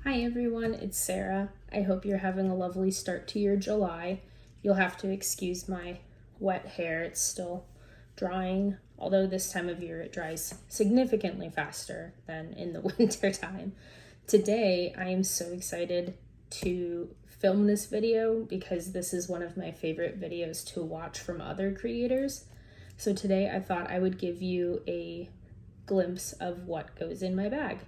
Hi everyone, it's Sarah. I hope you're having a lovely start to your July. You'll have to excuse my wet hair, it's still drying, although this time of year it dries significantly faster than in the winter time. Today, I am so excited to film this video because this is one of my favorite videos to watch from other creators. So today I thought I would give you a glimpse of what goes in my bag.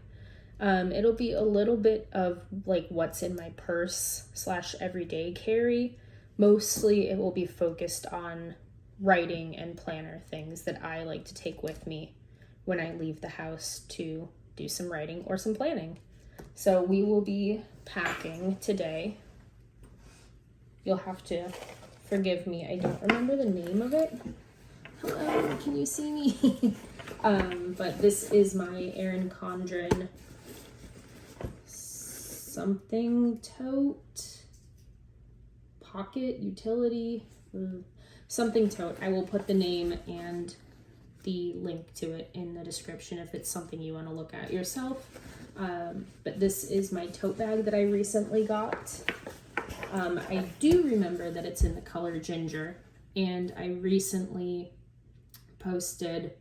It'll be a little bit of like what's in my purse / everyday carry. Mostly it will be focused on writing and planner things that I like to take with me when I leave the house to do some writing or some planning. So we will be packing today. You'll have to forgive me. I don't remember the name of it. Hello, can you see me? But this is my Erin Condren something tote, pocket, utility, something tote. I will put the name and the link to it in the description if it's something you want to look at yourself. But this is my tote bag that I recently got. I do remember that it's in the color ginger, and I recently posted,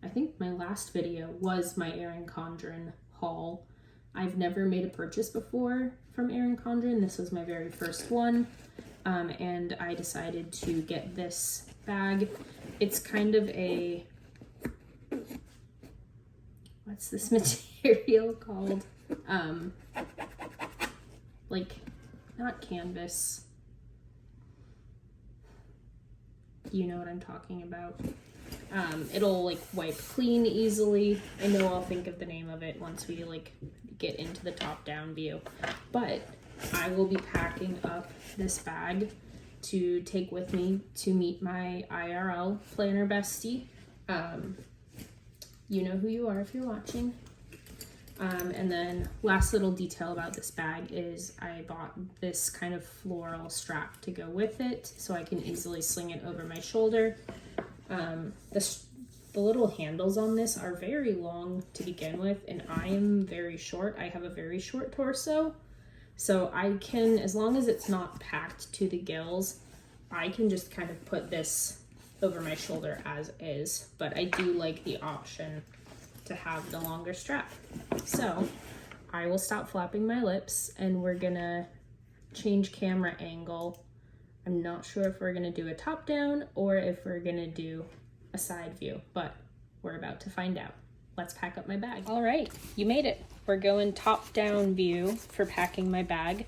I think my last video was my Erin Condren haul. I've never made a purchase before from Erin Condren. This was my very first one, and I decided to get this bag. It's kind of a, what's this material called? Like, not canvas. You know what I'm talking about. It'll like wipe clean easily. I know I'll think of the name of it once we like get into the top down view, but I will be packing up this bag to take with me to meet my IRL planner bestie. You know who you are if you're watching. And then last little detail about this bag is I bought this kind of floral strap to go with it so I can easily sling it over my shoulder. The little handles on this are very long to begin with, and I am very short. I have a very short torso, so I can, as long as it's not packed to the gills, I can just kind of put this over my shoulder as is, but I do like the option to have the longer strap. So I will stop flapping my lips and we're gonna change camera angle. I'm not sure if we're gonna do a top down or if we're gonna do a side view, but we're about to find out. Let's pack up my bag. All right, you made it. We're going top down view for packing my bag.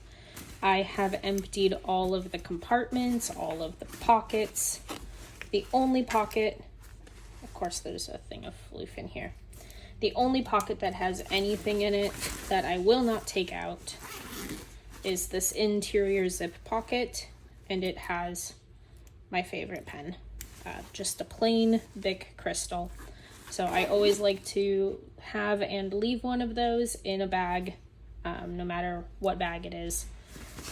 I have emptied all of the compartments, all of the pockets. The only pocket, of course there's a thing of floof in here. The only pocket that has anything in it that I will not take out is this interior zip pocket, and it has my favorite pen, just a plain Bic Crystal. So I always like to have and leave one of those in a bag, no matter what bag it is.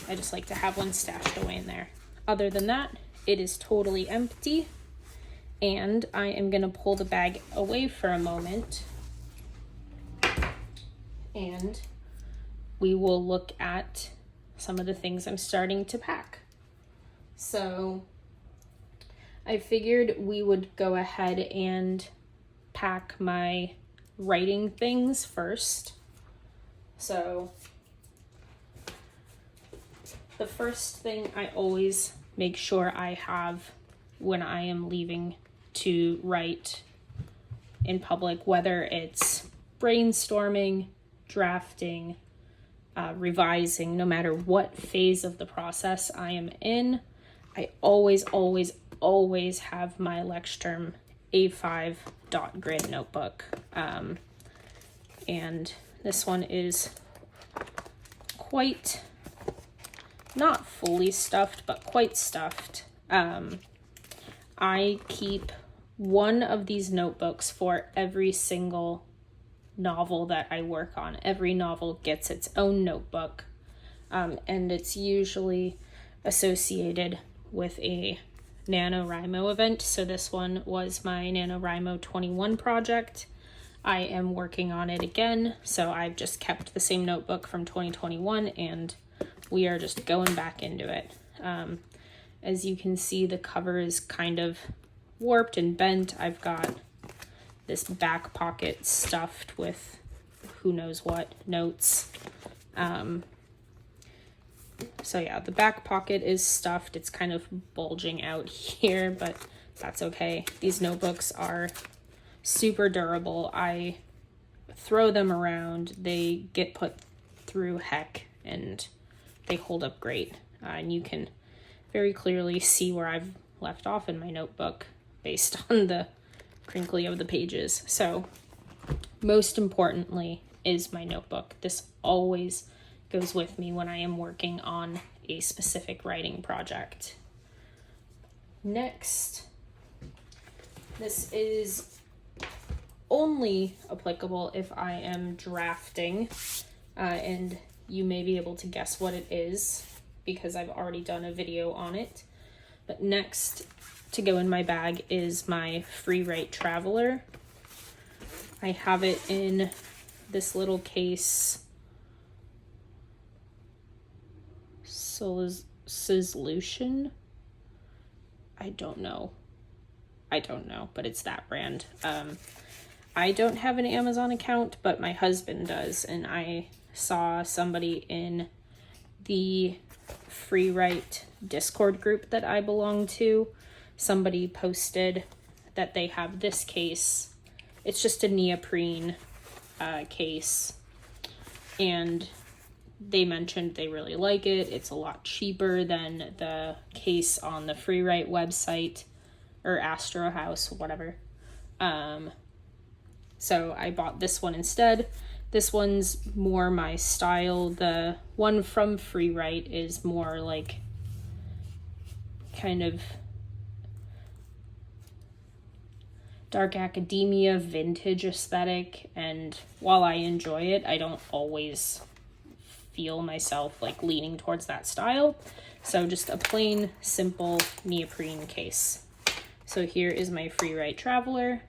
I just like to have one stashed away in there. Other than that, it is totally empty, and I am gonna pull the bag away for a moment and we will look at some of the things I'm starting to pack. So I figured we would go ahead and pack my writing things first. So the first thing I always make sure I have when I am leaving to write in public, whether it's brainstorming, drafting, revising, no matter what phase of the process I am in, I always have my Lexterm A5 dot grid notebook. And this one is quite, not fully stuffed, but quite stuffed. I keep one of these notebooks for every single novel that I work on. Every novel gets its own notebook, and it's usually associated with a NaNoWriMo event. So this one was my NaNoWriMo 21 project. I am working on it again, so I've just kept the same notebook from 2021 and we are just going back into it. As you can see, the cover is kind of warped and bent. I've got this back pocket stuffed with who knows what notes. So yeah, the back pocket is stuffed. It's kind of bulging out here, but that's okay. These notebooks are super durable. I throw them around. They get put through heck and they hold up great. And you can very clearly see where I've left off in my notebook based on the crinkly of the pages. So most importantly is my notebook. This always goes with me when I am working on a specific writing project. Next, this is only applicable if I am drafting, and you may be able to guess what it is because I've already done a video on it. But next to go in my bag is my Free Write Traveler. I have it in this little case, Solution. I don't know, but it's that brand. I don't have an Amazon account, but my husband does, and I saw somebody in the Free Write Discord group that I belong to. Somebody posted that they have this case. It's just a neoprene case, and they mentioned they really like it. It's a lot cheaper than the case on the Free Write website or Astro House, whatever. So I bought this one instead. This one's more my style. The one from Free Write is more like kind of dark academia, vintage aesthetic, and while I enjoy it, I don't always feel myself like leaning towards that style. So just a plain, simple neoprene case. So here is my Free Write Traveler.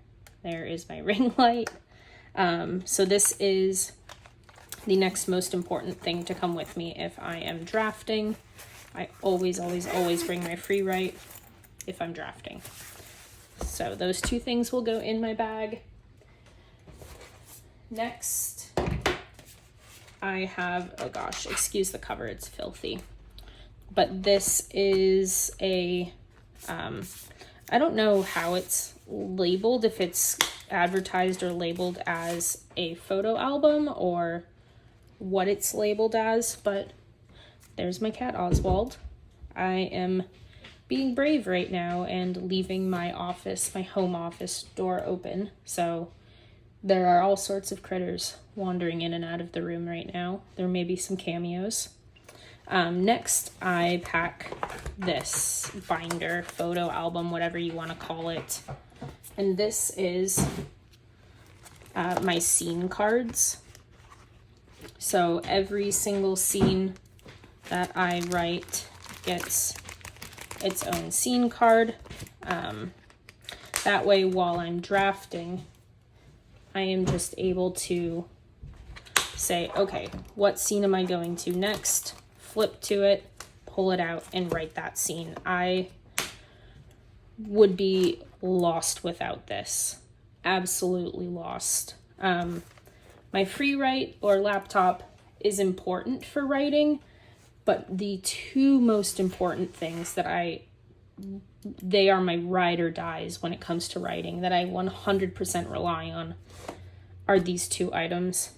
There is my ring light. So this is the next most important thing to come with me if I am drafting. I always bring my Free Write if I'm drafting. So those two things will go in my bag. Next, I have, oh gosh, excuse the cover, it's filthy. But this is a, I don't know how it's labeled, if it's advertised or labeled as a photo album or what it's labeled as, but there's my cat Oswald. I am being brave right now and leaving my office, my home office door open. So there are all sorts of critters wandering in and out of the room right now. There may be some cameos. Next, I pack this binder, photo album, whatever you want to call it. And this is my scene cards. So every single scene that I write gets its own scene card. That way, while I'm drafting, I am just able to say, okay, what scene am I going to next? Flip to it, pull it out, and write that scene. I would be lost without this. Absolutely lost. My Free Write or laptop is important for writing, but the two most important things that they are my ride or dies when it comes to writing, that I 100% rely on, are these two items.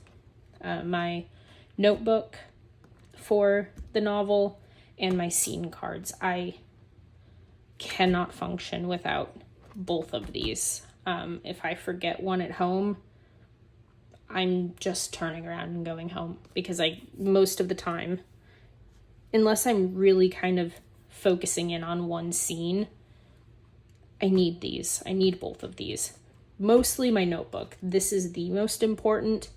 My notebook for the novel and my scene cards. I cannot function without both of these. If I forget one at home, I'm just turning around and going home, because most of the time, unless I'm really kind of focusing in on one scene, I need these. I need both of these. Mostly my notebook. This is the most important.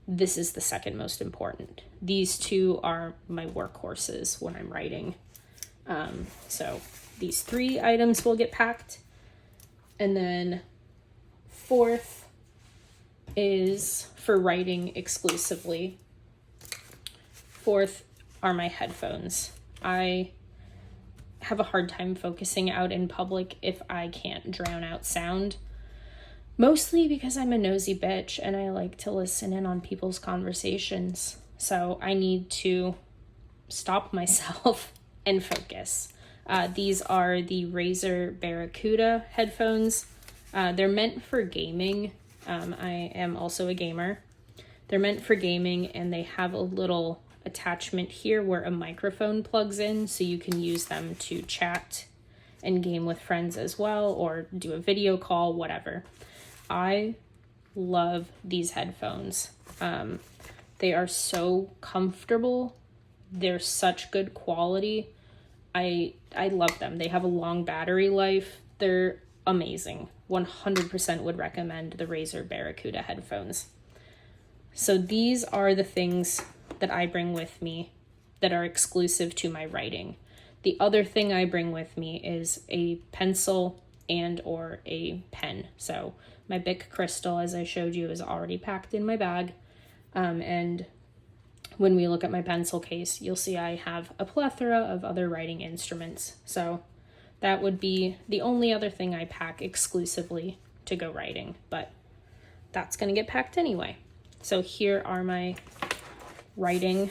This is the second most important. These two are my workhorses when I'm writing. So these three items will get packed. And then fourth, is for writing exclusively. Fourth are my headphones. I have a hard time focusing out in public if I can't drown out sound. Mostly because I'm a nosy bitch and I like to listen in on people's conversations. So I need to stop myself and focus. These are the Razer Barracuda headphones. They're meant for gaming. I am also a gamer. They're meant for gaming, and they have a little attachment here where a microphone plugs in, so you can use them to chat and game with friends as well, or do a video call, whatever. I love these headphones. They are so comfortable. They're such good quality. I love them. They have a long battery life. They're amazing. 100% would recommend the Razer Barracuda headphones. So these are the things that I bring with me that are exclusive to my writing. The other thing I bring with me is a pencil and or a pen. So my Bic Crystal, as I showed you, is already packed in my bag. And when we look at my pencil case, you'll see I have a plethora of other writing instruments. So that would be the only other thing I pack exclusively to go writing, but that's going to get packed anyway. So here are my writing,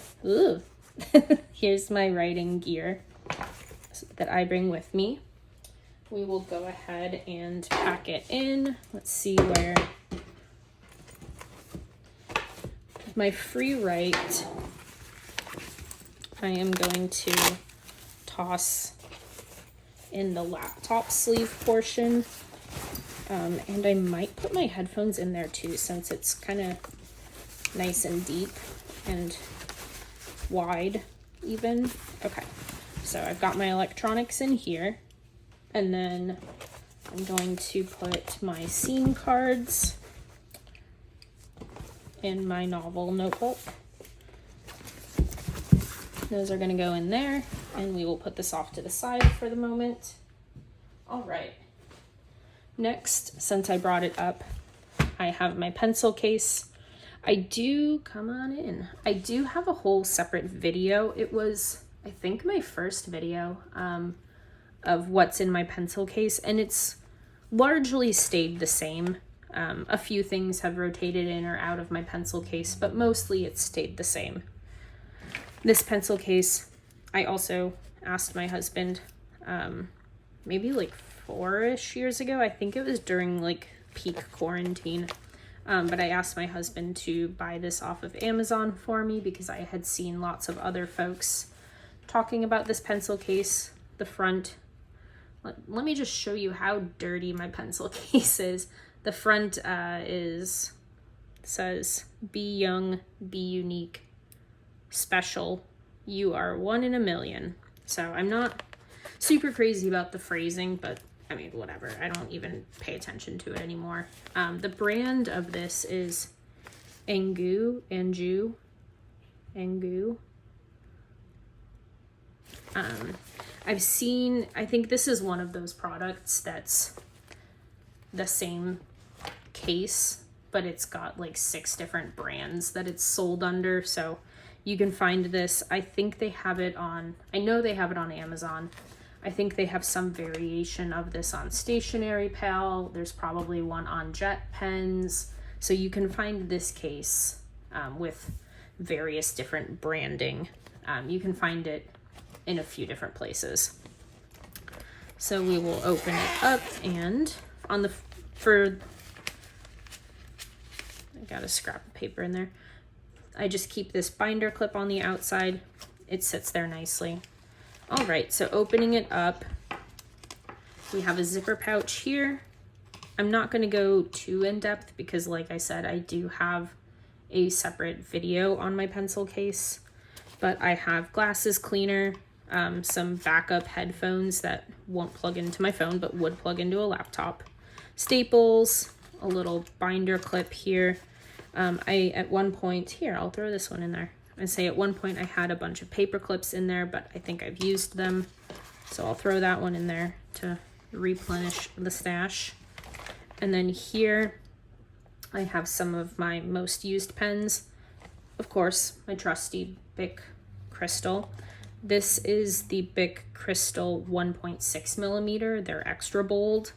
here's my writing gear that I bring with me. We will go ahead and pack it in. Let's see where my free write, I am going to toss in the laptop sleeve portion. And I might put my headphones in there too, since it's kind of nice and deep and wide even. Okay, so I've got my electronics in here, and then I'm going to put my scene cards in my novel notebook. Those are going to go in there, and we will put this off to the side for the moment. All right. Next, since I brought it up, I have my pencil case. I do have a whole separate video. It was, I think, my first video of what's in my pencil case, and it's largely stayed the same. A few things have rotated in or out of my pencil case, but mostly it's stayed the same. This pencil case, I also asked my husband, maybe like 4-ish years ago. I think it was during like peak quarantine. But I asked my husband to buy this off of Amazon for me because I had seen lots of other folks talking about this pencil case. The front, let me just show you how dirty my pencil case is. The front says, "Be young, be unique, special. You are 1 in a million." So I'm not super crazy about the phrasing, but I mean, whatever. I don't even pay attention to it anymore. The brand of this is Angu. I think this is one of those products that's the same case, but it's got like 6 different brands that it's sold under. So you can find this. I think they have it on, I know they have it on Amazon. I think they have some variation of this on Stationery Pal. There's probably one on Jet Pens. So you can find this case with various different branding. You can find it in a few different places. So we will open it up, and I got a scrap of paper in there. I just keep this binder clip on the outside. It sits there nicely. All right, so opening it up, we have a zipper pouch here. I'm not going to go too in depth because, like I said, I do have a separate video on my pencil case, but I have glasses cleaner, some backup headphones that won't plug into my phone but would plug into a laptop, staples, a little binder clip here. At one point, here, I'll throw this one in there. I say at one point I had a bunch of paper clips in there, but I think I've used them. So I'll throw that one in there to replenish the stash. And then here I have some of my most used pens. Of course, my trusty Bic Crystal. This is the Bic Crystal 1.6 millimeter. They're extra bold.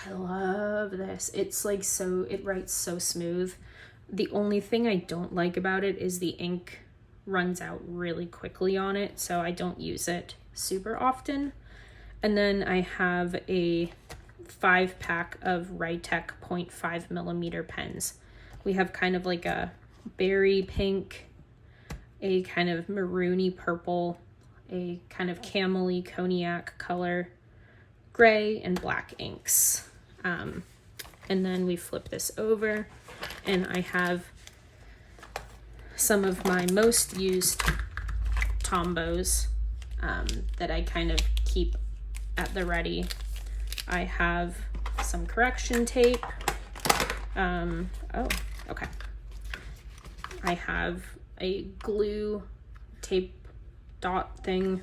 I love this. It's like it writes so smooth. The only thing I don't like about it is the ink runs out really quickly on it, so I don't use it super often. And then I have a 5-pack of Rytec 0.5 millimeter pens. We have kind of like a berry pink, a kind of maroony purple, a kind of camely cognac color, gray, and black inks. And then we flip this over, and I have some of my most used Tombos that I kind of keep at the ready. I have some correction tape. Oh, okay. I have a glue tape dot thing,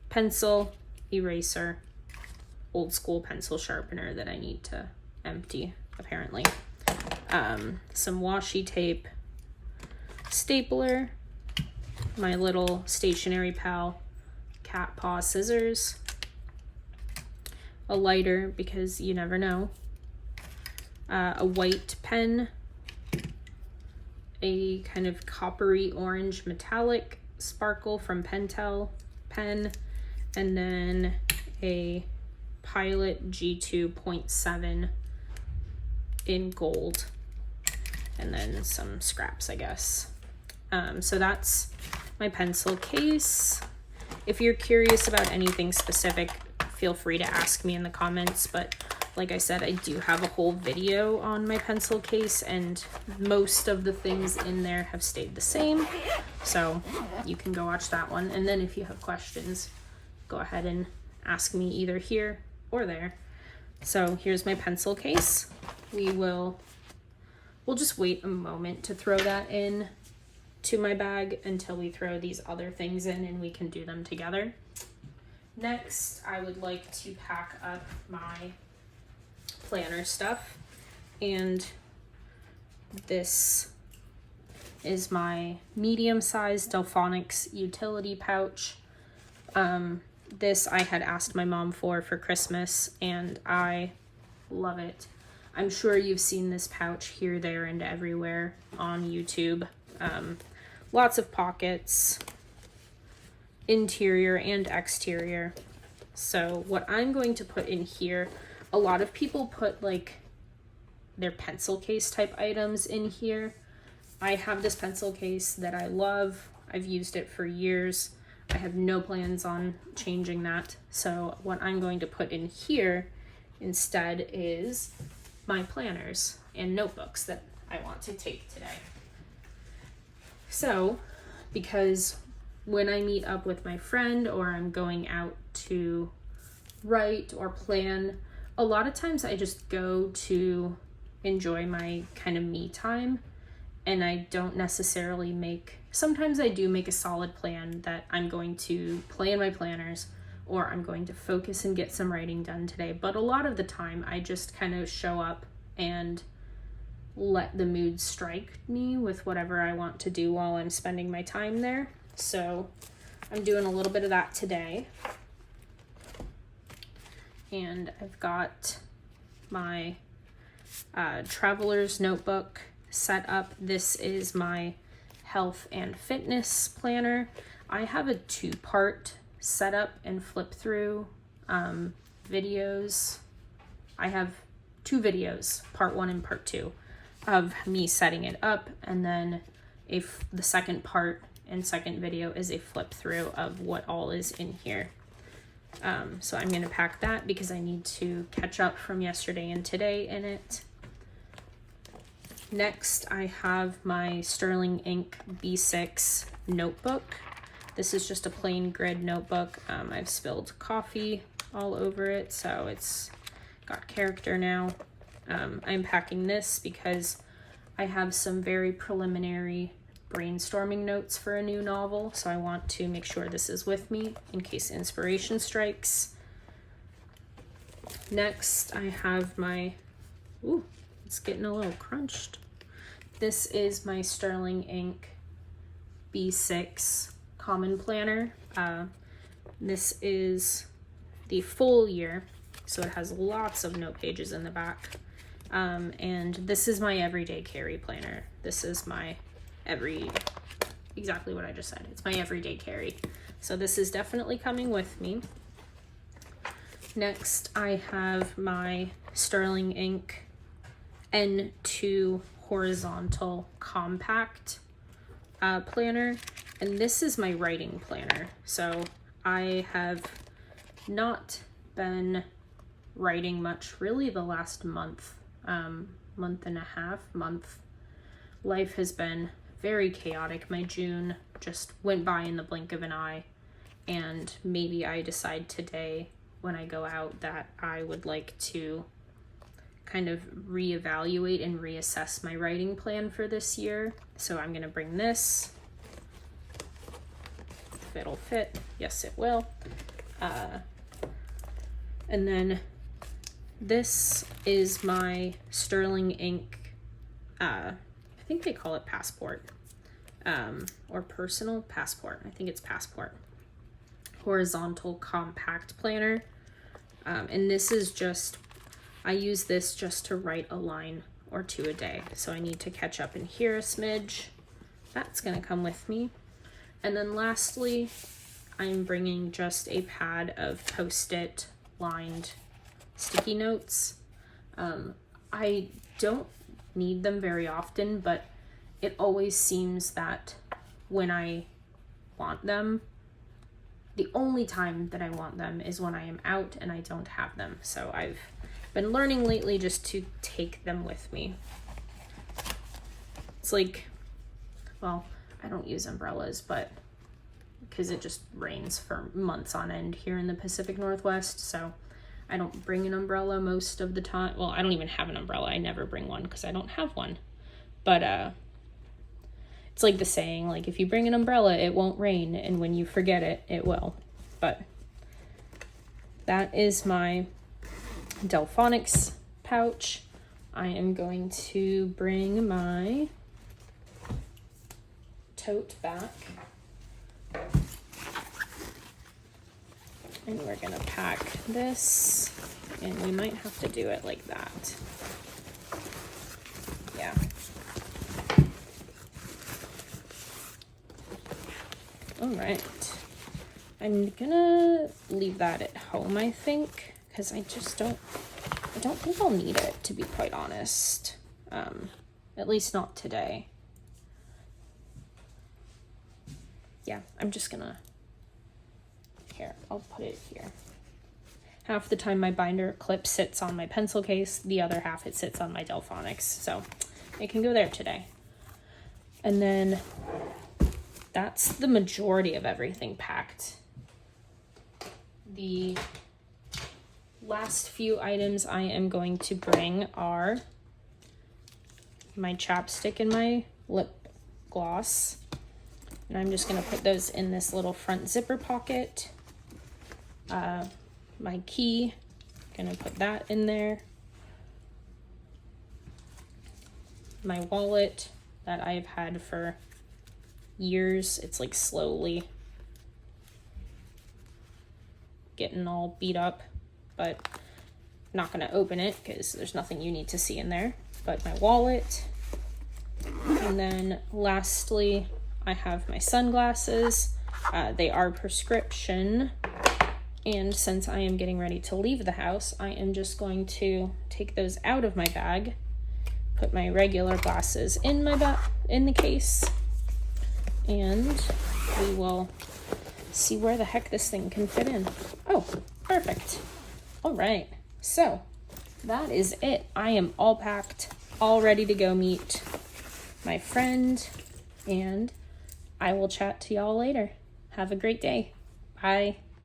pencil, eraser, old school pencil sharpener that I need to empty, apparently. Some washi tape, stapler, my little stationery pal cat paw scissors, a lighter because you never know, a white pen, a kind of coppery orange metallic sparkle from Pentel pen, and then a Pilot G2.7 in gold, and then some scraps, I guess. So that's my pencil case. If you're curious about anything specific, feel free to ask me in the comments, but like I said, I do have a whole video on my pencil case, and most of the things in there have stayed the same, so you can go watch that one. And then if you have questions, go ahead and ask me either here or there. So here's my pencil case. We'll just wait a moment to throw that in to my bag until we throw these other things in and we can do them together. Next, I would like to pack up my planner stuff, and this is my medium-sized Delphonics utility pouch. This I had asked my mom for Christmas, and I love it. I'm sure you've seen this pouch here, there, and everywhere on YouTube. Lots of pockets, interior and exterior. So what I'm going to put in here, a lot of people put like their pencil case type items in here. I have this pencil case that I love. I've used it for years. I have no plans on changing that. So what I'm going to put in here instead is my planners and notebooks that I want to take today. So, because when I meet up with my friend or I'm going out to write or plan, a lot of times I just go to enjoy my kind of me time, and I don't necessarily sometimes I do make a solid plan that I'm going to plan my planners or I'm going to focus and get some writing done today. But a lot of the time I just kind of show up and let the mood strike me with whatever I want to do while I'm spending my time there. So I'm doing a little bit of that today. And I've got my traveler's notebook set up. This is my health and fitness planner. I have a 2-part setup and flip through videos. I have 2 videos, part 1 and part 2, of me setting it up, and then the second part and second video is a flip through of what all is in here. So I'm going to pack that because I need to catch up from yesterday and today in it. Next, I have my Sterling Ink B6 notebook. This is just a plain grid notebook. I've spilled coffee all over it, so it's got character now. I'm packing this because I have some very preliminary brainstorming notes for a new novel, so I want to make sure this is with me in case inspiration strikes. Next, I have my, it's It's getting a little crunched. This is my Sterling Ink B6 Common Planner. This is the full year, so it has lots of note pages in the back. And this is my everyday carry planner. This is my exactly what I just said. It's my everyday carry. So this is definitely coming with me. Next, I have my Sterling Ink N2 Horizontal Compact planner. And this is my writing planner. So I have not been writing much really the last month and a half. Life has been very chaotic. My June just went by in the blink of an eye, and maybe I decide today when I go out that I would like to kind of reevaluate and reassess my writing plan for this year. So I'm gonna bring this, if it'll fit. Yes, it will. And then this is my Sterling Ink, I think they call it Passport, or Personal Passport. I think it's Passport. Horizontal Compact Planner. And this is just, I use this just to write a line or two a day. So I need to catch up in here a smidge. That's gonna come with me. And then lastly, I'm bringing just a pad of Post-it lined sticky notes. I don't need them very often, but it always seems that when I want them, the only time that I want them is when I am out and I don't have them. So I've been learning lately just to take them with me. It's like, well, I don't use umbrellas, but because it just rains for months on end here in the Pacific Northwest, so I don't bring an umbrella most of the time. Well, I don't even have an umbrella. I never bring one because I don't have one. But it's like the saying, like, if you bring an umbrella, it won't rain, and when you forget it, it will. But that is my Delphonics pouch. I am going to bring my tote back. And we're gonna pack this, and we might have to do it like that. Yeah. All right. I'm gonna leave that at home, I think, because I don't think I'll need it, to be quite honest. At least not today. Yeah, I'm just gonna, here, I'll put it here. Half the time my binder clip sits on my pencil case, the other half it sits on my Delphonics, so it can go there today. And then that's the majority of everything packed. The last few items I am going to bring are my chapstick and my lip gloss. And I'm just gonna put those in this little front zipper pocket. My key, gonna put that in there. My wallet that I've had for years. It's like slowly getting all beat up, but I'm not gonna open it because there's nothing you need to see in there. But my wallet. And then lastly, I have my sunglasses. They are prescription. And since I am getting ready to leave the house, I am just going to take those out of my bag, put my regular glasses in my in the case, and we will see where the heck this thing can fit in. Oh, perfect. All right, so that is it. I am all packed, all ready to go meet my friend, and I will chat to y'all later. Have a great day. Bye.